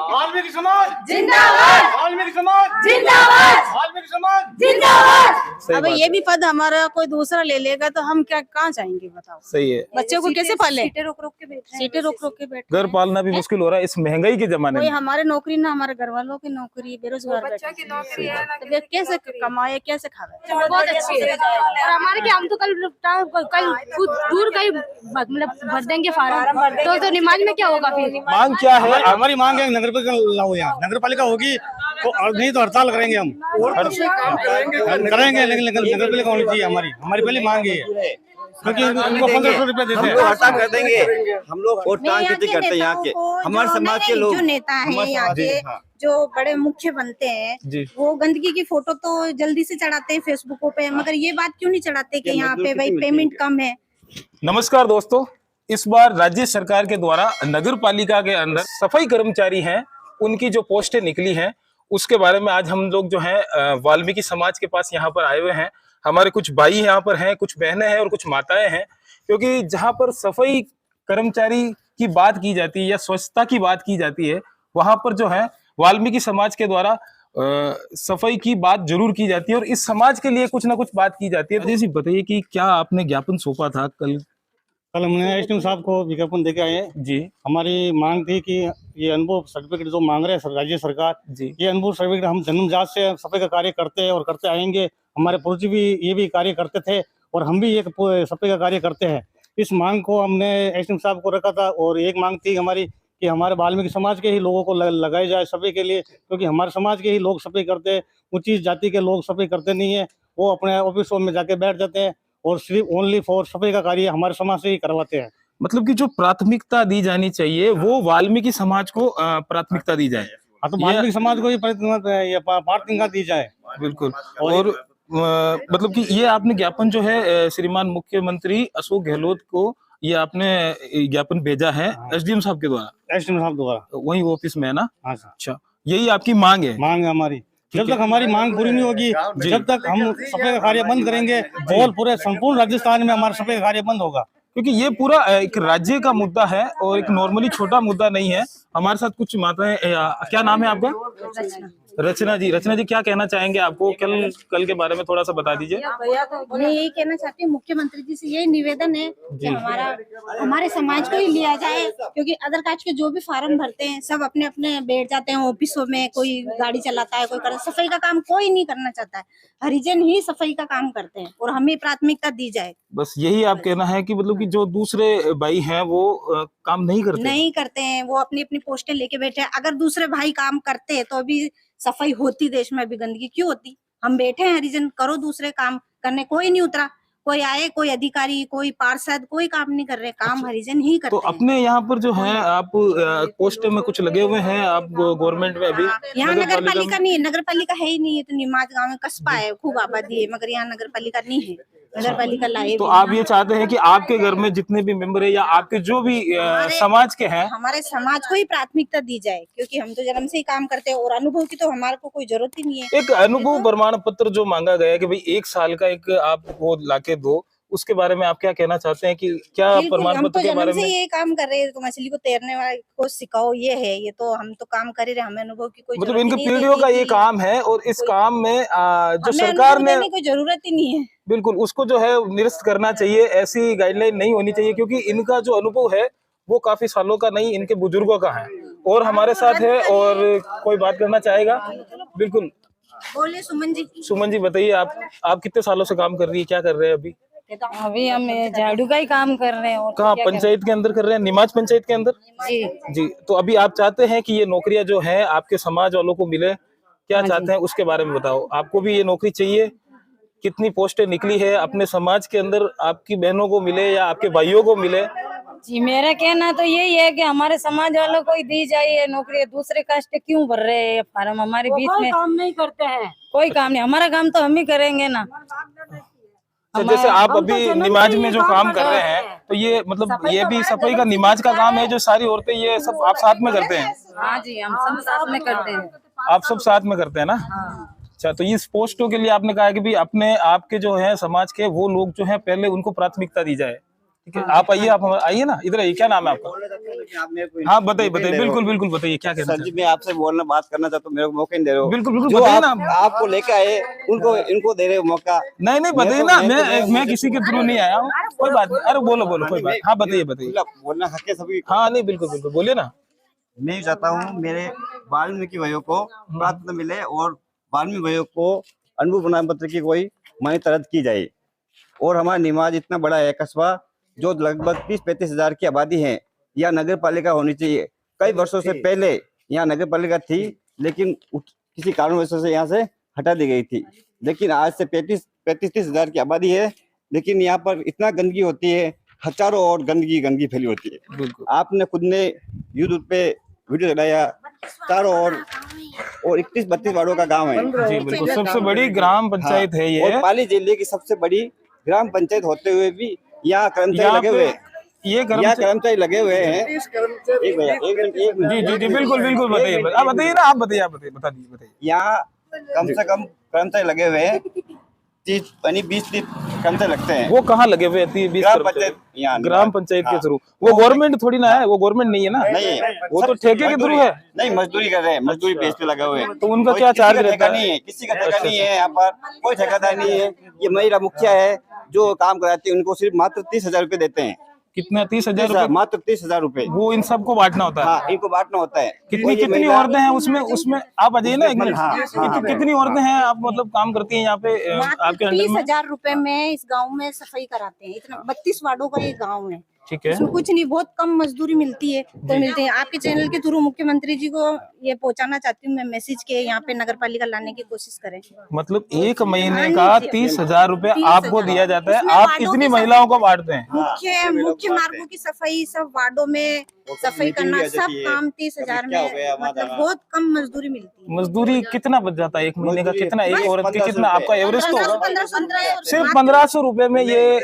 वाल्मीकि समाज जिंदाबाद, वाल्मीकि समाज जिंदाबाद, वाल्मीकि समाज जिंदाबाद। अब ये भी पद हमारा कोई दूसरा ले लेगा तो हम क्या कहाँ जाएंगे बताओ। सही है, बच्चों को कैसे पाले, सीटें रोक रोक के बैठ रहे हैं, सीटें रोक रोक के बैठे घर पालना भी मुश्किल हो रहा है इस महंगाई के जमाने कोई में। हमारे नौकरी ना हमारे घर वालों की नौकरी, बेरोजगार बैठे की नौकरी है ना, तो ये कैसे कमाए कैसे खावे। बहुत अच्छी है। और हमारे क्या, हम तो कल खुद दूर कहीं मतलब भर देंगे फार्म, तो निमाज में क्या होगा फिर। मांग क्या है? हमारी मांग है नगर पालिका लाओ, यहाँ नगर पालिका होगी तो नहीं तो हड़ताल करेंगे हम करेंगे, लेकिन नगर पालिका होनी चाहिए। हमारी पहली मांग ये है, क्योंकि उनको 1500 रुपए देते हैं। हड़ताल कर देंगे हम लोग। वोट टांग खेती करते हैं यहाँ के हमारे समाज के लोग, जो नेता हैं यहाँ के जो बड़े मुख्य बनते हैं वो गंदगी की फोटो तो जल्दी से चढ़ाते हैं फेसबुकों पे, मगर ये बात क्यों नहीं चढ़ाते कि यहाँ पे भाई पेमेंट कम है। नमस्कार दोस्तों, इस बार राज्य सरकार के द्वारा नगर पालिका के अंदर सफाई कर्मचारी हैं, उनकी जो पोस्टें निकली हैं उसके बारे में आज हम लोग जो है वाल्मीकि समाज के पास यहाँ पर आए हुए हैं। हमारे कुछ भाई यहाँ पर हैं, कुछ बहनें हैं और कुछ माताएं हैं, क्योंकि जहाँ पर सफाई कर्मचारी की बात की जाती है या स्वच्छता की बात की जाती है वहां पर जो है वाल्मीकि समाज के द्वारा सफाई की बात जरूर की जाती है और इस समाज के लिए कुछ ना कुछ बात की जाती है। अजय जी बताइए कि क्या आपने ज्ञापन सौंपा था कल? कल हमने एसडीएम साहब को विज्ञापन देके आए हैं जी। हमारी मांग थी कि ये अनुभव सर्टिफिकेट जो मांग रहे हैं राज्य सरकार जी, ये अनुभव सर्टिफिकेट हम जन्मजात से सफाई का कार्य करते हैं और करते आएंगे। हमारे पूर्वज भी ये भी कार्य करते थे और हम भी ये सफाई का कार्य करते हैं। इस मांग को हमने एसडीएम साहब को रखा था और एक मांग थी हमारी कि हमारे वाल्मीकि समाज के ही लोगों को लगाई जाए सफाई के लिए, क्योंकि हमारे समाज के ही लोग सफाई करते हैं, ऊंची जाति के लोग सफाई करते नहीं है। वो अपने ऑफिसों में जाके बैठ जाते हैं और सिर्फ ओनली फॉर सफाई का कार्य हमारे समाज से ही करवाते हैं। मतलब कि जो प्राथमिकता दी जानी चाहिए वो वाल्मीकि समाज को प्राथमिकता दी जाए। हाँ, तो वाल्मीकि समाज को ही प्राथमिकता दी जाए। बिल्कुल। और मतलब कि ये आपने ज्ञापन जो है श्रीमान मुख्यमंत्री अशोक गहलोत को ये आपने ज्ञापन भेजा है एसडीएम साहब के द्वारा? एसडीएम साहब द्वारा वही ऑफिस में है ना? हाँ। अच्छा, यही आपकी मांग है? मांग है हमारी। जब तक हमारी मांग पूरी नहीं होगी, जब तक हम सफाई का कार्य बंद करेंगे और पूरे संपूर्ण राजस्थान में हमारा सफाई का कार्य बंद होगा। क्योंकि ये पूरा एक राज्य का मुद्दा है और एक नॉर्मली छोटा मुद्दा नहीं है। हमारे साथ कुछ माताएं, क्या नाम है आपका? रचना जी। रचना जी, क्या कहना चाहेंगे? आपको कल के बारे में थोड़ा सा बता दीजिए। मैं यही कहना चाहती हूँ मुख्यमंत्री जी से, यही निवेदन है कि हमारे समाज को ही लिया जाए, क्योंकि अदर कास्ट के जो भी फार्म भरते हैं सब अपने अपने बैठ जाते हैं ऑफिसों में, कोई गाड़ी चलाता है, कोई करता, सफाई का काम कोई नहीं करना चाहता है। हरिजन ही सफाई का काम करते हैं और हमें प्राथमिकता दी जाए। बस यही आप कहना है कि मतलब कि जो दूसरे भाई हैं वो काम नहीं करते हैं, वो अपनी अपनी पोस्टें लेके बैठे हैं। अगर दूसरे भाई काम करते हैं तो अभी सफाई होती, देश में अभी गंदगी क्यों होती। हम बैठे हैं हरिजन, करो दूसरे काम करने, कोई नहीं उतरा, कोई आए, कोई अधिकारी, कोई पार्षद, कोई काम नहीं कर रहे, काम हरिजन ही करते तो हैं। अपने यहाँ पर जो है आप पोस्ट में कुछ लगे हुए हैं आप गवर्नमेंट में? अभी यहाँ नगर पालिका नहीं है, नगर पालिका है ही नहीं है। तो निमाज गांव में कस्बा है, खूब आबादी है, मगर यहाँ नगर पालिका नहीं है। नगर पालिका लाए तो आप ये चाहते हैं कि आपके घर में जितने भी मेंबर है या आपके जो भी समाज के हैं, हमारे समाज को ही प्राथमिकता दी जाए, क्योंकि हम तो जन्म से ही काम करते हैं और अनुभव की तो हमारे को कोई जरूरत ही नहीं है। एक अनुभव प्रमाण पत्र जो मांगा गया है कि भाई 1 साल का एक आप वो लाके दो, उसके बारे में आप क्या कहना चाहते हैं कि क्या प्रमाण पत्र के बारे में? ये काम कर रहे हैं तो मछली को तैरने वाले को सिखाओ, ये है, ये तो हम तो काम कर ही रहे, हमें अनुभव की कोई मतलब इनके पीढ़ियों का ये काम है और इस काम में जो सरकार ने कोई जरूरत ही नहीं है। बिल्कुल उसको जो है निरस्त करना चाहिए। ऐसी गाइडलाइन नहीं होनी चाहिए, क्योंकि इनका जो अनुभव है वो काफी सालों का नहीं, इनके बुजुर्गों का है। और हमारे साथ है और कोई बात करना चाहेगा? बिल्कुल, बोले सुमन जी। सुमन जी बताइए, आप कितने सालों से काम कर रही है, क्या कर रहे हैं अभी? अभी हम झाड़ू का ही काम कर रहे हैं। कहाँ पंचायत के अंदर कर रहे हैं? निमाज पंचायत के अंदर? जी जी। तो अभी आप चाहते हैं कि ये नौकरियां जो हैं आपके समाज वालों को मिले, क्या चाहते हैं उसके बारे में बताओ। आपको भी ये नौकरी चाहिए? कितनी पोस्टें निकली है अपने समाज के अंदर, आपकी बहनों को मिले या आपके भाइयों को मिले? जी, मेरा कहना तो यही है कि हमारे समाज वालों को ही दी जाए नौकरी। दूसरे कास्ट के क्यों भर रहे हैं फार्म? हमारे बीच में काम नहीं करते हैं, कोई काम नहीं, हमारा काम तो हम ही करेंगे ना। तो जैसे आप अभी निमाज में जो काम कर रहे हैं तो ये मतलब ये भी सफाई का निमाज का काम है जो सारी औरतें ये सब आप साथ में करते हैं? हाँ जी, हम सब साथ में करते हैं। आप सब साथ में करते हैं ना? अच्छा, तो इस पोस्टों के लिए आपने कहा कि भी अपने आपके जो है समाज के वो लोग जो है पहले उनको प्राथमिकता दी जाए, आप आइए, आप आइए ना, इधर आइए। क्या नाम है आपका? आप मेरे को हाँ बताइए बताइए, बिल्कुल बिल्कुल बताइए, क्या कहना सर जी, मैं आपसे बोलना बात करना चाहता हूँ, मेरे को मौका नहीं दे रहे हो। बिल्कुल बिल्कुल जो बताइए ना आप आपको लेके आए उनको इनको दे रहे हो मौका। नहीं नहीं बताइए ना, मैं किसी के थ्रू नहीं आया हूँ, कोई बात नहीं। अरे बोलो बोलो, कोई बात। हाँ बताइए बताइए। बोलना हक है सभी। हाँ नहीं बिल्कुल बिल्कुल, बोलिए ना। मैं चाहता हूँ मेरे वाल्मीकि भाइयों को प्राप्त मिले और वाल्मीकि भाइयों को अनुभव प्रमाण पत्र की कोई मान्यता रद्द की जाए। और हमारा निमाज इतना बड़ा है कस्बा, जो लगभग 30-35 हजार की आबादी है, यहाँ नगर पालिका होनी चाहिए। कई वर्षों से पहले यहाँ नगर पालिका थी, लेकिन किसी कारणवश से यहाँ से हटा दी गई थी। लेकिन आज से 35-30 हजार की आबादी है, लेकिन यहाँ पर इतना गंदगी होती है, हजारों और गंदगी फैली होती है। बिल्कुल आपने खुद ने यूट्यूब पे वीडियो चलाया, चारों और 31-32 वार्डों का गांव है जी बिल्कुल, सबसे बड़ी ग्राम पंचायत है ये। और पाली जिले की सबसे बड़ी ग्राम पंचायत होते हुए भी यहाँ कर्मचारी लगे हुए हैं। ये कर्मचारी लगे हुए हैं। एक भैया, एक मिनट। जी जी जी बिल्कुल बिल्कुल, बताइए आप बताइए ना, आप बताइए, आप बताइए, बता दीजिए, बताइए। यहाँ कम से कम कर्मचारी लगे हुए हैं, 20-30 कर्मचारी लगते हैं। वो कहाँ लगे हुए हैं? 20 ग्राम पंचायत, यहाँ ग्राम पंचायत के थ्रू। वो गवर्नमेंट थोड़ी ना है, वो गवर्नमेंट नहीं है ना, नहीं है, वो तो ठेके के थ्रू है। नहीं, मजदूरी कर रहे हैं, मजदूरी बेस पे लगे हुए हैं। तो उनका कोई क्या किसी का चार्ज ठेका रहता है? नहीं है, किसी का ठेका नहीं है। यहाँ पर कोई ठेकेदार नहीं है। ये महिला मुखिया है जो काम कराती है, उनको सिर्फ मात्र 30,000 रुपए देते हैं। कितना? 30,000 रुपए? मात्र 30,000 रुपए। वो इन सबको बांटना होता है? हाँ, इनको बांटना होता है। कितनी औरतें हैं उसमें आप आ जाइए ना एक मिनट। हाँ, कितनी औरतें हैं आप मतलब काम करती हैं यहाँ पे आपके अंडर में? 30,000 रुपए में इस गांव में सफाई कराते हैं। इतना 32 वार्डों का ये गांव है। ठीक है, इसमें कुछ नहीं, बहुत कम मजदूरी मिलती है तो मिलते हैं। आपके चैनल के थ्रू मुख्यमंत्री जी को ये पहुंचाना चाहती हूँ मैं मैसेज के, यहाँ पे नगर पालिका लाने की कोशिश करें। मतलब एक महीने का 30,000 रुपए आपको दिया जाता है, आप इतनी महिलाओं को बांटते हैं? मुख्य मार्गों की सफाई, सब वार्डों में सफाई करना, सब काम 30,000 में, मतलब बहुत कम मजदूरी मिलती है। मजदूरी कितना बच जाता है एक महीने का? कितना एक औरत की कितना? आपका एवरेज तो होगा 1500 सिर्फ 1500 रुपए में ये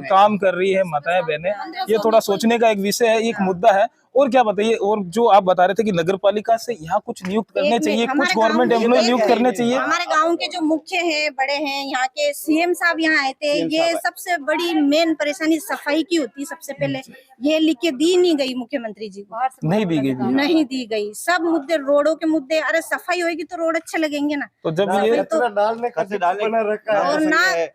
काम कर रही है माताएं बहनें। ये थोड़ा सोचने का एक विषय है, एक मुद्दा है। और क्या बताइए, और जो आप बता रहे थे कि नगर पालिका से यहाँ कुछ नियुक्त करने चाहिए, कुछ गवर्नमेंट एम्प्लॉय नियुक्त करने चाहिए। हमारे गांव के जो मुख्य हैं, बड़े हैं, यहाँ के सीएम साहब यहाँ आए थे। ये सबसे बड़ी मेन परेशानी सफाई की होती है। सबसे पहले ये लिख के दी नहीं गई मुख्यमंत्री जी को, नहीं दी गई, नहीं दी गई। सब मुद्दे, रोडों के मुद्दे, अरे सफाई होगी तो रोड अच्छे लगेंगे ना। तो जब ये और ना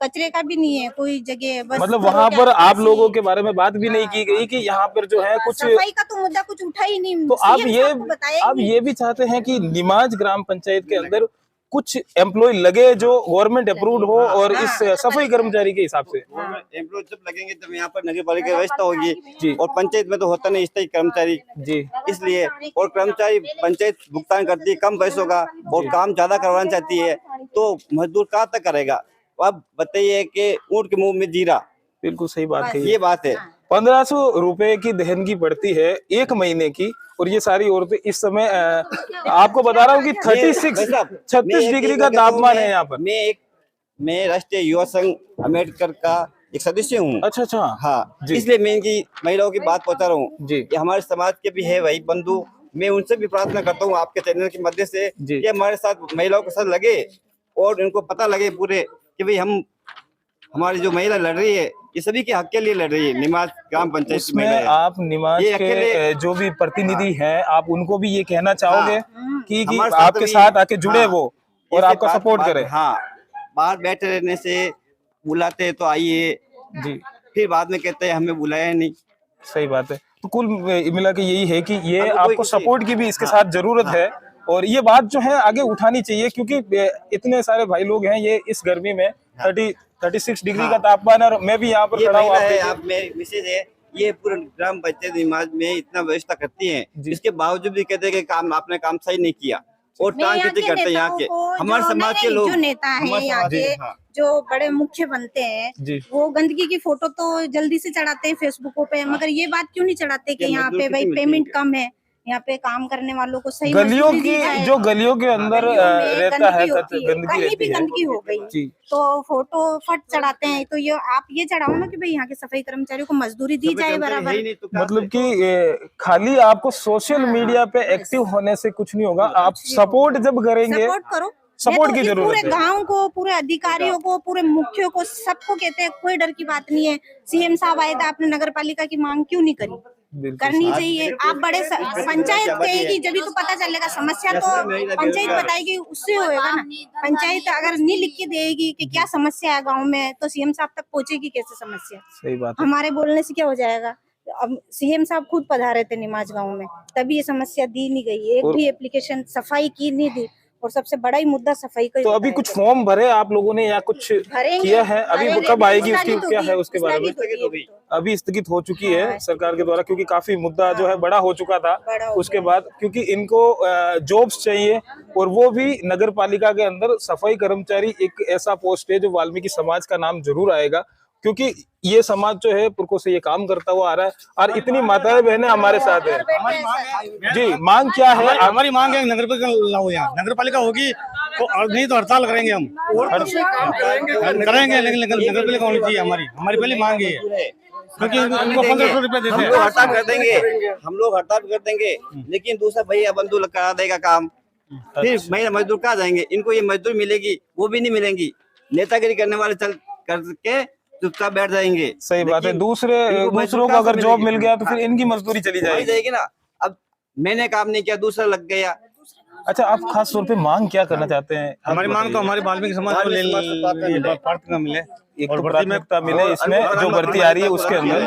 कचरे का भी नहीं है कोई जगह, बस मतलब वहाँ पर आप लोगों के बारे में बात भी नहीं की गई कि यहाँ पर जो है कुछ सफाई का तो मुद्दा कुछ उठा ही नहीं। तो आप ये भी चाहते हैं कि निमाज ग्राम पंचायत के अंदर कुछ एम्प्लॉय लगे जो गवर्नमेंट अप्रूव्ड हो और इस सफाई कर्मचारी के हिसाब से। एम्प्लॉय जब लगेंगे तब यहाँ पर नगर पालिका व्यवस्था होगी जी। और पंचायत में तो होता नहीं स्थायी कर्मचारी जी, इसलिए। और कर्मचारी पंचायत भुगतान करती है कम पैसों का और काम ज्यादा करवाना चाहती है, तो मजदूर कहाँ तक करेगा? अब बताइए कि ऊंट के मुंह में जीरा। बिल्कुल सही बात है, ये बात है। 1500 रुपए की दहनगी पड़ती है एक महीने की, और ये सारी औरतें इस समय आपको बता रहा हूँ कि 36 डिग्री का तापमान है यहाँ पर। मैं राष्ट्रीय युवा संघ अम्बेडकर का एक सदस्य हूँ। अच्छा हाँ, इसलिए मैं इनकी महिलाओं की बात पहुंचा रहा हूँ जी। हमारे समाज के भी है भाई बंधु, मैं उनसे भी प्रार्थना करता हूँ आपके चैनल के मध्य से कि हमारे साथ महिलाओं के साथ लगे और इनको पता लगे पूरे कि भाई हमारी जो महिला लड़ रही है ये सभी के हक के लिए लड़ रही है। निमाज ग्राम पंचायत में आप निमाज के जो भी प्रतिनिधि हैं, आप उनको भी ये कहना चाहोगे कि आपके साथ आके जुड़े वो और आपका सपोर्ट करें? हाँ, बाहर बैठे रहने से बुलाते तो आइए जी, फिर बाद में कहते हैं हमें बुलाया नहीं। सही बात है। तो कुल मिला के यही है कि ये आपको सपोर्ट की भी इसके साथ जरूरत है, और ये बात जो है आगे उठानी चाहिए, क्योंकि इतने सारे भाई लोग हैं, ये इस गर्मी में 36 डिग्री का तापमान है, और मैं भी यहाँ पर खड़ा हूँ। आप मेरी मिसेज है, ये पूरे ग्राम पंचायत निमाज में इतना व्यवस्था करती हैं, इसके बावजूद भी कहते हैं कि काम आपने काम सही नहीं किया और टांग खींची करते हैं। यहाँ के हमारे समाज के लोग, जो नेता है यहाँ के, जो बड़े मुख्य बनते हैं, वो गंदगी की फोटो तो जल्दी से चढ़ाते हैं फेसबुकों पे, मगर ये बात क्यों नहीं चढ़ाते कि यहाँ पे भाई पेमेंट कम है, यहाँ पे काम करने वालों को सही गलियों की, जो गलियों के अंदर रहता है कहीं भी गंदगी हो गई तो फोटो फट चढ़ाते हैं। तो ये आप ये चढ़ाओ ना कि भाई यहाँ के सफाई कर्मचारियों को मजदूरी दी जाए बराबर। मतलब कि खाली आपको सोशल मीडिया पे एक्टिव होने से कुछ नहीं होगा, आप सपोर्ट जब करेंगे, सपोर्ट करो सपोर्ट की ये जरूरत पूरे है। गांव को, पूरे अधिकारियों को, पूरे मुखियों को, सबको कहते हैं कोई डर की बात नहीं है। सीएम साहब आए थे, आपने नगर पालिका की मांग क्यों नहीं करी? बिल्कुल करनी चाहिए। आप बड़े पंचायत कहेगी जब भी तो पता चलेगा, समस्या तो पंचायत बताएगी, उससे होएगा ना। पंचायत अगर नहीं लिख के देगी कि क्या समस्या है गांव में, तो सीएम साहब तक पहुंचेगी कैसे समस्या? सही बात है। हमारे बोलने से क्या हो जाएगा? अब सीएम साहब खुद पधारे थे निमाज गांव में, तभी ये समस्या दी नहीं गई। एक भी एप्लीकेशन सफाई की नहीं दी, और सबसे बड़ा ही मुद्दा सफाई का ही तो अभी बताया कुछ गया। फॉर्म भरे आप लोगों ने या कुछ भरेंगे, किया है? अभी भरेंगे, कब आएगी उसका उसकी नहीं तो क्या होगी, है उसके बारे में? उसका नहीं तो होगी। अभी स्थगित हो चुकी है सरकार के द्वारा, क्योंकि काफी मुद्दा जो है बड़ा हो चुका था। बड़ा हो उसके बाद क्योंकि इनको जॉब्स चाहिए, और वो भी नगर पालिका के अंदर सफाई कर्मचारी एक ऐसा पोस्ट है जो वाल्मीकि समाज का नाम जरूर आएगा, क्योंकि ये समाज जो है पुरखों से ये काम करता हुआ आ रहा है, और इतनी माताएं बहनें हमारे साथ है। जी, मांग क्या है? हमारी मांग है नगर पालिका हो, यहाँ नगर पालिका होगी तो, और नहीं तो हड़ताल करेंगे हम। करेंगे, लेकिन नगर पालिका होनी चाहिए। हमारी पहली मांग ये है, क्योंकि उनको 1500 रुपए देते हम हैं। लोग हड़ताल कर देंगे, हम लोग हड़ताल कर देंगे, लेकिन दूसरा भैया बंधु करा देगा काम, फिर महिला मजदूर कहाँ जाएंगे? इनको ये मजदूर मिलेगी, वो भी नहीं मिलेंगी। नेतागिरी करने वाले चल करके चुपचाप बैठ जाएंगे। सही बात है। लेकिन दूसरों को अगर जॉब मिल गया तो फिर इनकी मजदूरी चली जाएगी ना। अब मैंने काम नहीं किया, दूसरा लग गया। अच्छा, आप खास तौर पे मांग क्या करना चाहते हैं? हमारी मांग तो हमारी वाल्मीकि समाज को प्रार्थना मिले, एक तो प्राथमिकता मिले इसमें, जो भर्ती आ रही है उसके अंदर,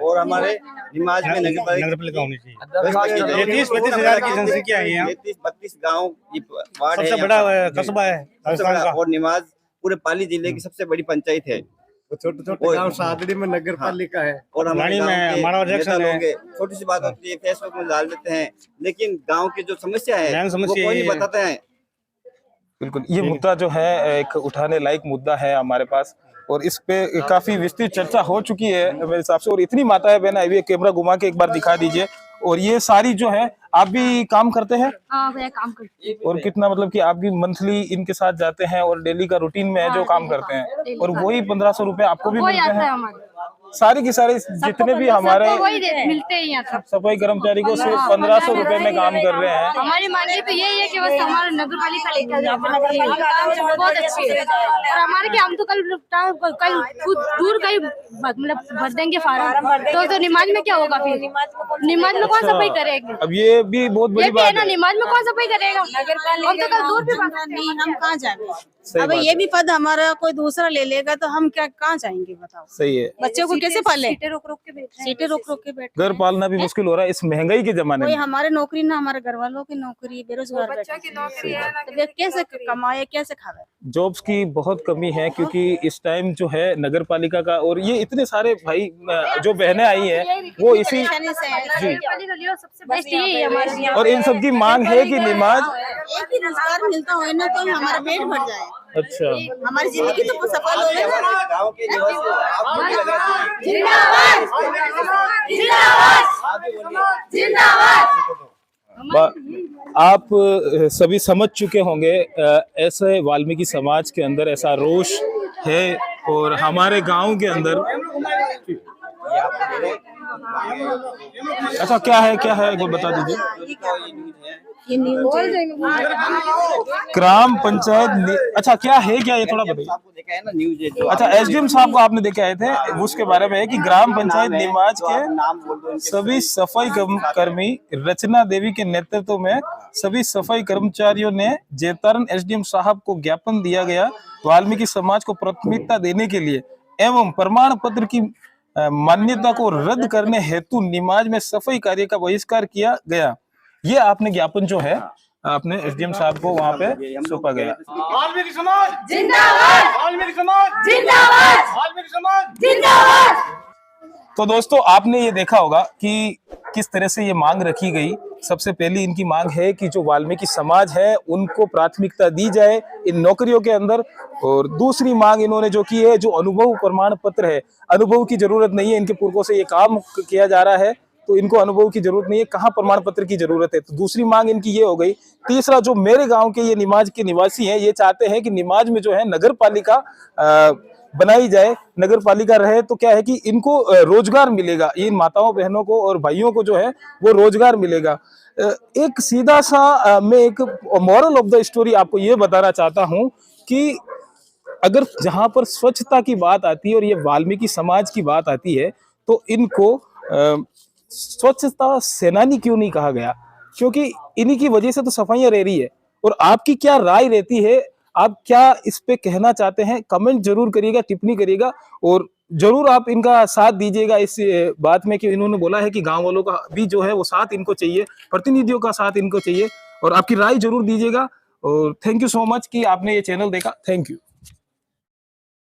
और हमारे निमाज में नगर पालिका होनी चाहिए। 30-35 हजार की जनसंख्या है यहाँ, 32 गाँव की वार्ड है, सबसे बड़ा कस्बा है राजस्थान का। और निमाज पूरे पाली जिले की सबसे बड़ी पंचायत है। छोटे गांव सादड़ी में नगर पालिका है, और रानी में हमारा ऑब्जेक्शन है। छोटी सी बात होती है, फेसबुक में डाल देते हैं, लेकिन गांव की जो समस्या है मेन वो समस्या कोई ये नहीं है। बताते हैं। बिल्कुल ये मुद्दा जो है एक उठाने लायक मुद्दा है हमारे पास, और इस पे काफी विस्तृत चर्चा हो चुकी है मेरे हिसाब से। और इतनी माताएं बहनें आई हुई है, कैमरा घुमा के एक बार दिखा दीजिए। और ये सारी जो है, आप भी काम करते हैं? हाँ भैया काम करते हैं। और कितना, मतलब कि आप भी मंथली इनके साथ जाते हैं और डेली का रूटीन में है जो काम करते हैं, और वही 1500 रुपए आपको भी वही मिलते आता है हैं? हमारे, सारी की सारी जितने भी हमारे सबको वही मिलते हैं यहाँ सब। सफाई कर्मचारी को सिर्फ 1500 रुपए में काम कर रहे हैं। हमारी मांग तो यही है कि बस हमारा नगर पालिका लेकर जाए, बहुत अच्छी है। और हमारे कि हम तो कल खुद दूर का ही मतलब भर देंगे फार्म, तो निमाज में क्या होगा? फिर निमाज में कौन सफाई करेंगे? अब ये भी बहुत ये बड़ी भी है बात ना, है। निमाज में कौन सफाई करेगा? हम तो कल दूर भी भर सकते हैं। हम कहाँ जाएंगे? सही अब बात ये है। भी पद हमारा कोई दूसरा ले लेगा तो हम क्या कहाँ जाएंगे बताओ? सही है। बच्चों को कैसे पाले? सीटें रोक रोक के बैठ रहे हैं, सीटें रोक रोक के बैठ रहे घर हैं। पालना भी मुश्किल हो रहा है इस महंगाई के जमाने कोई में। हमारे नौकरी ना, हमारे घर वालों की नौकरी, बेरोजगार बैठे हैं। तो वे कैसे कमाए, कैसे खावे? जॉब्स की बहुत कमी है, क्योंकि इस टाइम जो है नगर पालिका का, और ये इतने सारे भाई जो बहनें आई हैं वो इसी जी, सबसे बेस्ट यही है हमारे यहाँ। और इन सब की मांग है कि निमाज, एक ही रोजगार मिलता हो ना तो हमारा पेट भर जाए, अच्छा हमारी जिंदगी तो सफल हो जाए ना। गाँव के निवासी आप भी लगा दीजिए। जिंदाबाद जिंदाबाद। आप सभी समझ चुके होंगे, ऐसे वाल्मीकि समाज के अंदर ऐसा रोष है, और हमारे गांव के अंदर अच्छा क्या है एक बार बता दीजिए। ग्राम पंचायत, अच्छा क्या है, क्या ये थोड़ा बताइए। आपको देखा है ना न्यूज है जो। अच्छा, एसडीएम साहब को आपने देखे आए थे, उसके बारे में है कि ग्राम पंचायत निमाज नाम बोल दो के इनके। सभी सफाई कर्मी रचना देवी के नेतृत्व में सभी सफाई कर्मचारियों ने जेतारन एसडीएम साहब को ज्ञापन दिया गया, वाल्मीकि समाज को प्राथमिकता देने के लिए एवं प्रमाण पत्र की मान्यता को रद्द करने हेतु निमाज में सफाई कार्य का बहिष्कार किया गया। ये आपने ज्ञापन जो है आपने एसडीएम साहब को वहां पे सौंपा गया। वाल्मीकि समाज जिंदाबाद वाल्मीकि समाज जिंदाबाद वाल्मीकि समाज जिंदाबाद। तो दोस्तों, आपने ये देखा होगा कि किस तरह से ये मांग रखी गई। सबसे पहली इनकी मांग है कि जो वाल्मीकि समाज है उनको प्राथमिकता दी जाए इन नौकरियों के अंदर, और दूसरी मांग इन्होंने जो की है, जो अनुभव प्रमाण पत्र है, अनुभव की जरूरत नहीं है, इनके पुरखों से ये काम किया जा रहा है तो इनको अनुभव की जरूरत नहीं है, कहाँ प्रमाण पत्र की जरूरत है। तो दूसरी मांग इनकी ये हो गई। तीसरा, जो मेरे गांव के ये निमाज के निवासी हैं, ये चाहते हैं कि निमाज में जो है नगर पालिका बनाई जाए, नगर पालिका रहे, तो क्या है कि इनको रोजगार मिलेगा, इन माताओं बहनों को और भाइयों को जो है वो रोजगार मिलेगा। एक सीधा सा मैं एक मॉरल ऑफ द स्टोरी आपको ये बताना चाहता हूं कि अगर जहां पर स्वच्छता की बात आती है और ये वाल्मीकि समाज की बात आती है, तो इनको स्वच्छता सेनानी क्यों नहीं कहा गया? क्योंकि इन्हीं की वजह से तो सफाइयां रह रही है। और आपकी क्या राय रहती है, आप क्या इस पे कहना चाहते हैं, कमेंट जरूर करिएगा, टिप्पणी करिएगा, और जरूर आप इनका साथ दीजिएगा इस बात में कि इन्होंने बोला है कि गांव वालों का भी जो है वो साथ इनको चाहिए, प्रतिनिधियों का साथ इनको चाहिए, और आपकी राय जरूर दीजिएगा। और थैंक यू सो मच कि आपने ये चैनल देखा। Thank you.